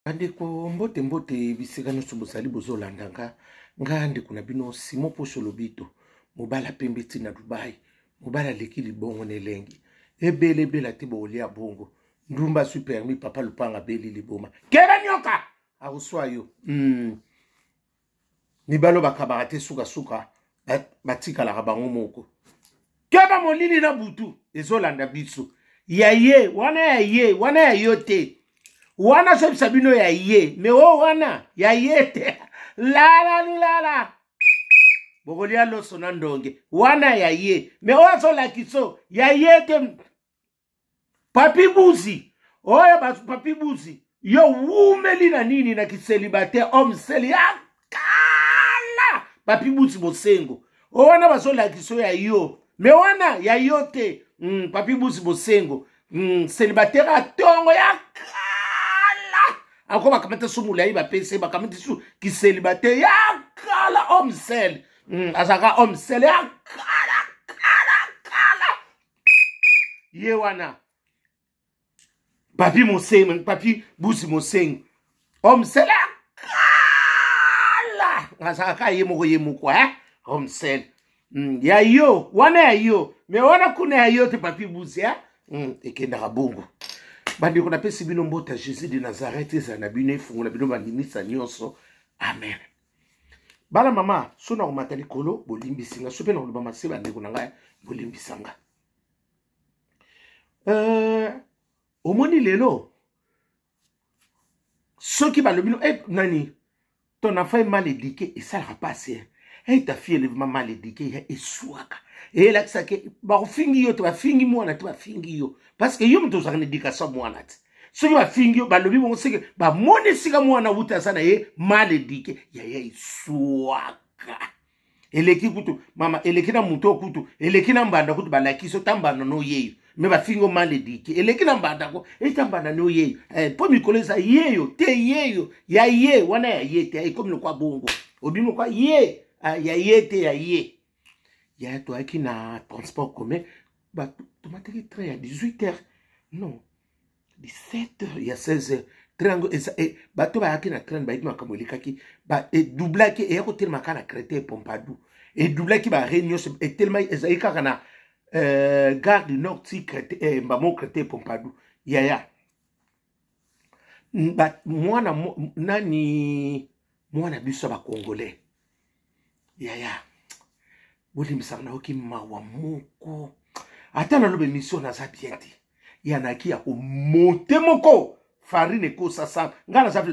Bandeko mbote mbote bisika nyonso bozali bozolandanga nga ndeko na bino Simon Poso Lobito mobala pembe na Dubai mobala leki libongo nelengi ebele bela te bolia bongo ndumba super mi papa lupanga beli liboma kera nyoka akuswa yo ni balo bakabarate suka batika la bango moko keba molili na butu ezolanda biso yaye wana ya yote wana so sabino ya ye me o wana ya yete la bogolia loso na ndonge wana ya ye me o so la kiso ya yete papi buzi oya ba papi buzi yo wumeli na nini na kiselibate omseli ya kala papi buzi bosengo o wana ba so la kiso ya yo me wana ya yote papi buzi bosengo célibataire atongo ya encore bakamata sumula yi ba pese bakamata su ki célibataire ya kala homme sel azaka homme sel ya kala ye wana papi moseng papi busi moseng homme sel ya kala azaka ye moko homme sel ya yo wana ya yo me wana kuna ya yo te papi busi ya ekenda bongo bandi ko na pesi bino mbota Jésus de Nazareth ezana bino efungo na bino bandimisa nyonso amen bala mama sona ko matali kolo bolimbisinga sope na loba maseba ndeko na ngai bolimbisanga omoni lelo soki balobino nani ton enfant est mal éduqué et ça rapase ta fille elle est mal éduquée et souaka et là ça que ba fingi yo to ba fingi mwana to ba fingi yo parce que yo mto zakane éducation mwana ti so yo ba fingi yo ba lobi bon seke ba mone sika mwana wuta sana ye mal éduqué ya souaka eleki kutu mama eleki na muto kutu eleki na mbanda kutu ba lakiso tambana no yeyo me ba fingo mal éduqué eleki na mbanda ko tambana no yeyo po mikoleza yeyo te yeyo ya ye wana ya ye te comme no kwa bongo obimo kwa ye ya yete ya ye ya to aki na transport commun ba tomatiki train à 18h non 17h ya 16h triangle ba to ba aki na train ba ikima kamolikaki ba doublaki e ko tellement kana Créteil Pompidou et doublaki ba réunion et tellement ezaika kana gare du Nord ti Créteil mbamo Créteil Pompidou ya ba mwana nani mwana biso ba congolais ya bolimbisaka na oki mawa moko ata na lobe mission na za bienti ya na ki ya monte moko farine ko sasa ngana za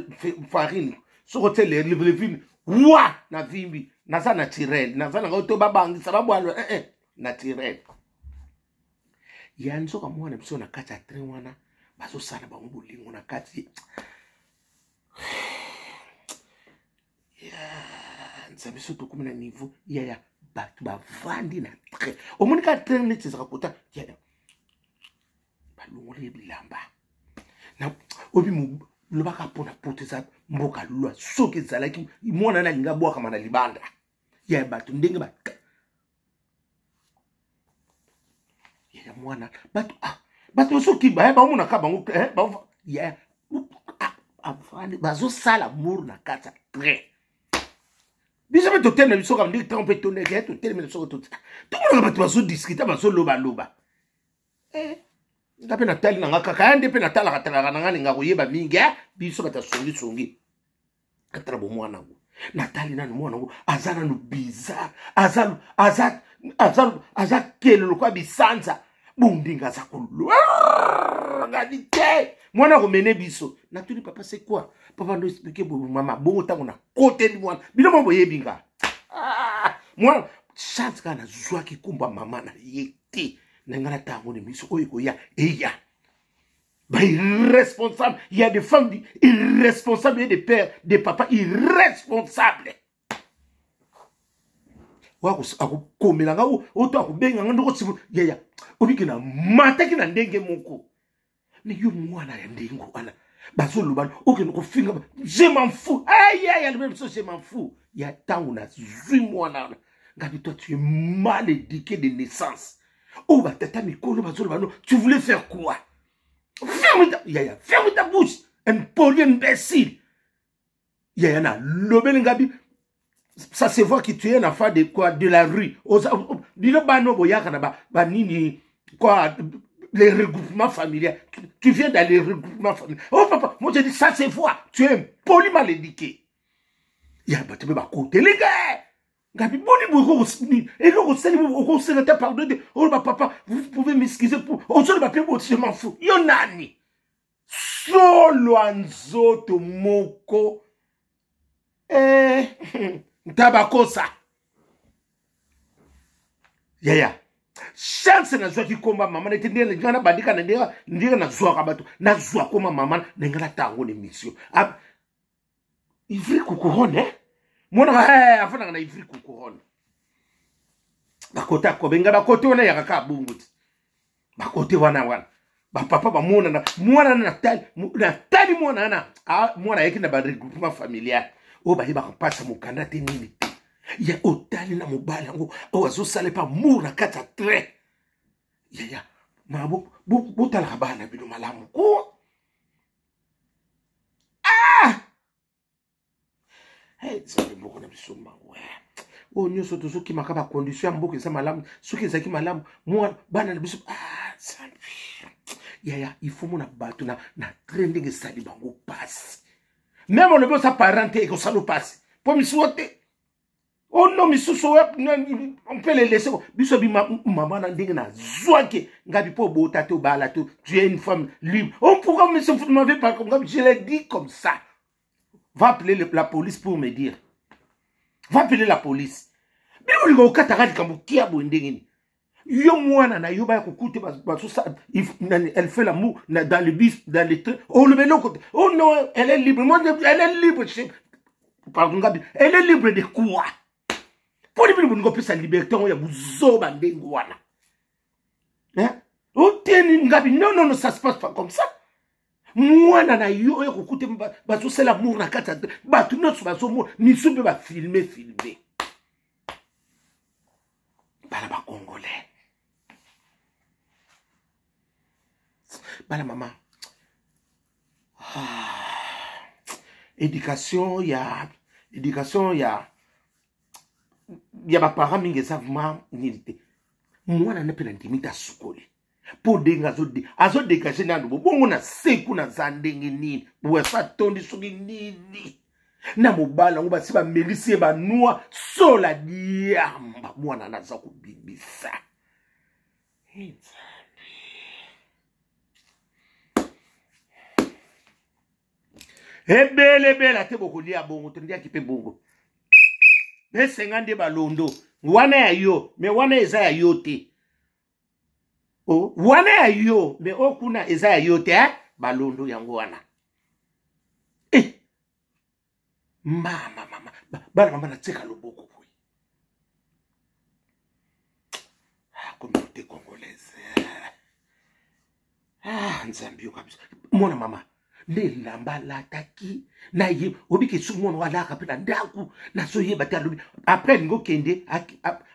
farine soko tele levine wa na vimbi na za naturel na za na to babangi sababu alo naturel ya nzoka mwana biso na kati ya train wana bazo sala ba ngolingo na kati nzambe soto kumina niveau ya batu ba vandi na train omonika train neti za kota ya balongole bilamba na obi mu lobaka pona poteza mboka lwa soki zalaki mwana na linga bwa kama na libanda ya batu ndenge ba ya mwana batu soki ba mona ka bango ba ya avandi bazo sala mur na kata train bisa be totel na biso ka ndi trompe tonne ke totel me so to mona ba bazo discuter bazo loba ngape na tali na ngaka kande pe na tala katala na ngani ngako yeba mingi biso bata songi katara bo mwana ngo natali na mwana ngo azana no bizarre azal kelo kwa bisanza bundinga za kulwa ngadi te mwana ko mene biso na tuli papa c'est quoi papa ndo expliquer bo mama bongo tango na côté ni mwana bino mo yebinga mwana chance kana zwa ki kumba mama na yete nengana tango ni biso oyiko ya eya ba irresponsable il y a des femmes irresponsables et des pères des papas irresponsables wako akukomela ngao oto akubenga ngandoko tsibu ya obikina mataki na ndenge moko ni yo mwana ya ndingo ala bazo lubana okeno ko finga je m'en fous aïe le même chose je m'en fous ya tangu na zui mwana ngabi toi tu es mal éduqué de naissance oh ba tata mikolo bazo lubana tu voulais faire quoi ferme ta bouche un poli imbécile. Yana lobel ngabi. Ça se voit que tu es un enfant de quoi? De la rue. Dis-le bano boyaka na ba nini quoi? Les regroupements familiaux. Tu viens dans les regroupements familiaux. Oh papa, moi je dis ça se voit. Tu es un poli mal éduqué. Ya ba te ba côté les gars. Ngabi boni bogo et le roseli au secrétaire pardon de oh papa, vous pouvez m'excuser pour aujourd'hui ba pebo je m'en fous. Yo nani. Solo anzoto moko. Tabakosa. Yaya. Chance na zwa ki komba mama na tendele ngana bandika na ndira na zwa kabatu. Na zwa koma mama na ngala tango ne mission. Ivri kukuhone. Mwana afana na ivri kukuhone. Bakota ko benga bakote wana yakaka bunguti. Bakote wana. Ba papa ba mwana na tali mwana na mwana yake na ba regroupement familial. O ba hiba kapasa mukanda te nini te. Ya otali na mobala ngo o azosala pa mura kata tre. Ya ma bu tala bana bino malamu ko. Hey, c'est beaucoup de bisumba ouais. O nyoso to soki makaba condition mboke za malamu, soki zaki malamu, moi bana na bisu ya il faut mon abatu na trending sali bango passe. Même on ne peut pas parenté que ça nous passe. Pour me souhaiter. Oh non, mais on peut les laisser. Bisobi maman n'a dit na zouake. Ngabi po botate au balato. Tu es une femme libre. On pourra me se foutre m'avait pas comme je l'ai dit comme ça. Va appeler la police pour me dire. Va appeler la police. Mais on lui a dit comme qui a bondé. Yo mwana na yoba kukuti elle fait l'amour dans le bus dans le train. Oh le vélo côté. Oh non, elle est libre. Moi elle est libre. Pardon Gabi. Elle est libre de quoi? Pour lui vous n'avez sa liberté on y a bouzo bandengo wana. Hein? Oh teni Gabi. Non, ça se passe pas comme ça. Mwana na yo kukuti baso c'est l'amour na kata. Ba tout notre baso mo ni sube ba filmer. Bala ba congolais. Bala maman. Éducation, il y a ma parents mingi savent ma nilité. Moi na nepe na intimita sukoli. Pour denga azo dégager na ndo bongo na seku na zandenge nini. Bwa sa tondi soki nini. Na mobala ngo basi ba melisi ba noa sola diamba mwana naza ko bibisa. Bele ate bokolia bongo tendia kipe bongo. Me sengande balondo. Wana ya yo, me wana eza ya yo te. Oh, wana ya yo, me okuna eza ya yo te, balondo yango wana. Mama. Bala mama na tseka loboko boy. Communauté congolaise. Nzambio kabisa. Mona mama. Ne lamba la taki na ye obiki su mona wala ka pena ndaku na so ye batalobi après ngo kende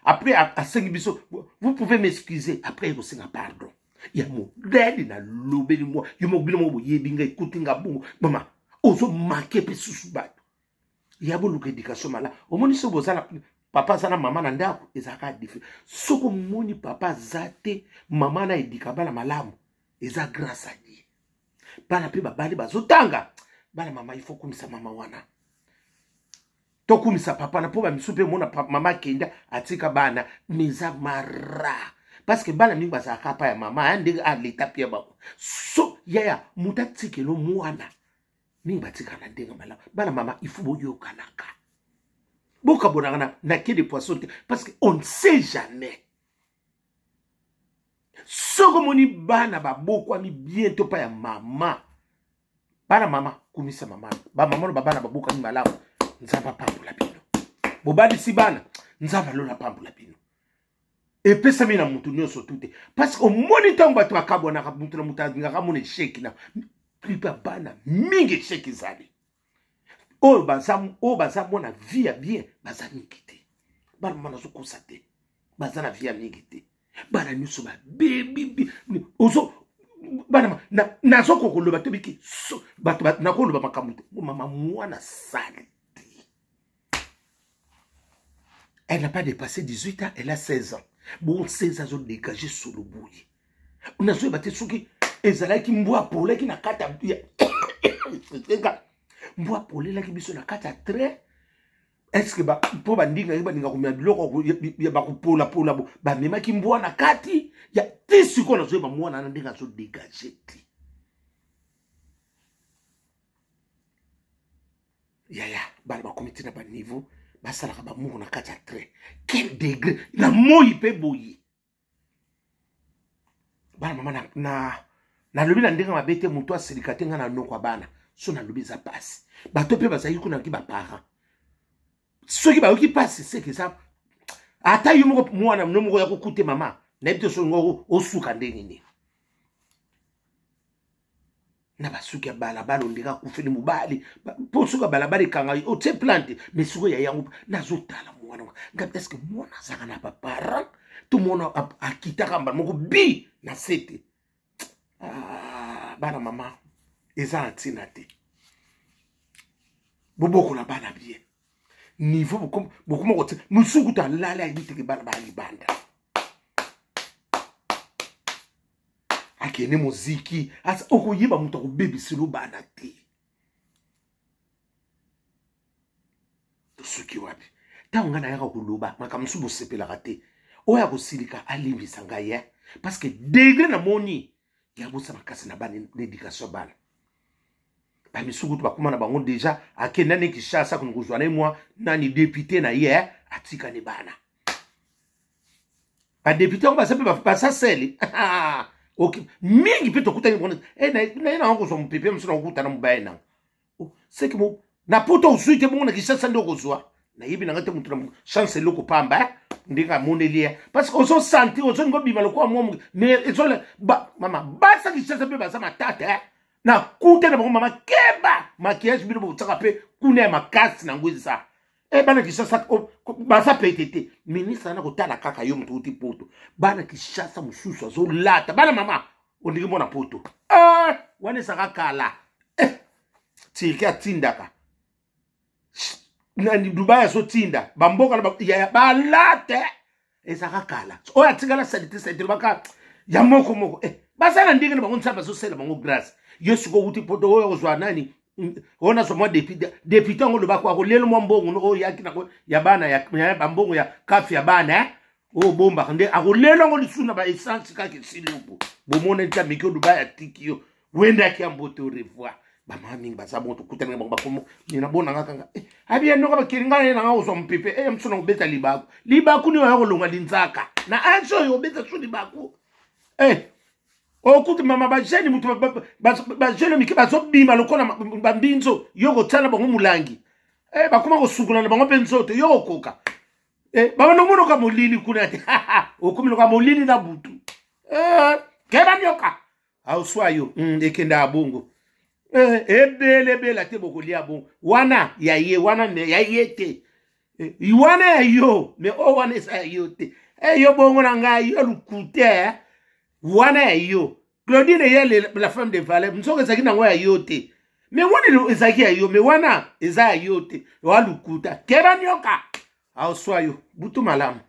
après à 5 biso vous pouvez m'excuser après vous singa pardon ya mo dadi na lobeli mo yo mo bilo mo ye binga ikutinga bungu mama ozo manquer pe susu ba ya bo luka éducation mala omoni so bozala papa sana mama na ndaku ezaka difi soko moni papa zate mama na edika bala malamu eza grâce à Dieu. Bana pe babali bazotanga bana mama il faut kumisa mama wana to kumisa papa na po ba misupe mona mama kenda atika bana miza mara parce que bana mingi bazaka pa ya mama ande a l'état pia ba so yaya mutatike lo mwana mingi batika na ndenga mala bana mama il faut boyo kanaka boka bonana na quai de poisson parce que on ne sait jamais. Soko moni bana ba boko ami bientôt pa ya mama. Bana mama kumisa mama. Ba mama no bana ba boko ami malamu. Nzaba pambu la bino. Bobadi si bana nzaba lola pambu la bino. Et pesa mina mutu nyonso tute. Parce que au moniteur ba to akabona ka mutu na mutu ngaka mone sheki na. Pripa bana mingi sheki zali. O baza mona via bien baza mikite. Bana mama zo kosate. Baza na via mikite. Bana nyuso ba baby ozo bana na soko koloba te biki bato na koloba makamuto mama mwana sale. Elle n'a pas dépassé 18 ans, elle a 16 ans. Bon 16 ans ont dégagé sur le bouillie. On a joué battu souki ezala ki mbwa pole ki na kata mbwa pole la ki biso na kata très. Est-ce que pour bandinga bandinga kumya biloko ya bakupola pola ba mema ki mbwa na kati ya tisi ko na zo ba mwana na ndinga zo dégager ti. Ya ba comité na ba niveau ba sala ka ba mu na kata très. Quel degré la moi pe boyi. Bana mama na lobi na ndinga mabete muto asilikate nga na nokwa bana so na lobi za passe. Bato pe bazali kuna ki ba parents. Ceux qui qui passent, c'est que ça. Ata yo moko mwana nomoko ya kokute mama. Na bito so ngoko osuka ndengini. Na basuki ya balabala ndika kufeli mubali. Po suka balabala kanga o te plante mais suko ya yangu na zotala mwana. Ngapi est-ce que mwana saka na ba parents tout mwana akita kamba moko bi na sete. Ah bana mama eza antina te. Boboko la bana bien. Niveau beaucoup moins côté musuku ta lala ibite ke bana ba libanda akene muziki asa okoyiba mutu ko baby silo bana te to suki wapi ta ngana yaka kuluba makamsubu sepela kate oya ko silika alimbisa ngaya parce que degré na moni ya bosa makasi na bana l'éducation bana. Ba misuku tu bakuma na bango déjà akenda ne Kinshasa ko nguzwa na moi nani député na hier atika ne bana. Ba député on ba sepe ba sa seli. OK mingi pe to kutani bona na ngo so mpepe msona ukuta na mbaye na. C'est que mo na poto usuite bongo na Kinshasa ndo kozwa na yibi na ngate mutu na chance loko pamba ndika monelia parce que oso senti oso ngo bima loko mo mais ezole ba mama basa Kinshasa pe ba sa matata na kute na mama keba maquillage bilo botaka pe kuna makasi na ngwezi sa bana Kinshasa basa petete ministre na kotala kaka yo mutu uti poto bana Kinshasa mususu azo lata bana mama ondiki mona poto wane saka kala tika tindaka na Dubai so tinda bamboka na ya balate esaka kala oya tingala salite baka ya moko basa na ndenge na bango nsaba so sela bango grâce yesu ko uti poto oyo kozwa nani ona so mwa député ngo loba kwa ko lelo mwa mbongo no yaki na ya bana ya bambongo ya kafi ya bana o bomba kande ako lelo ngo lisuna ba essence ka kisilupo bomona nta mikyo Dubai ya tikio wenda ki ambote au revoir ba mami ba sabo to kutana ba komo nina bona ngaka abi eno ka kiringana na ngawo so mpepe msuna ubeta libaku ni wa ko longa linzaka na anso yo beta so libaku okuti mama ba jeni mutu ba jeni miki ba zo bima lokona ba mbinzo yoko tsana bango mulangi bakoma ko sukula na bango penzoto yoko koka ba no muno ka molili kuna ati okumi ka molili na butu keba nyoka au swayo ekenda abongo bele te bokolia bongo wana ya ye wana ya yete wana ya yo me o wana sa yo te yo bongo na ngai yo lukute wana ya yo Claudine yele la femme de Valais msoko ezaki na ngoya yote me woni ezaki ya yo me wana eza ya yote walukuta keba nyoka au swayo butu malamu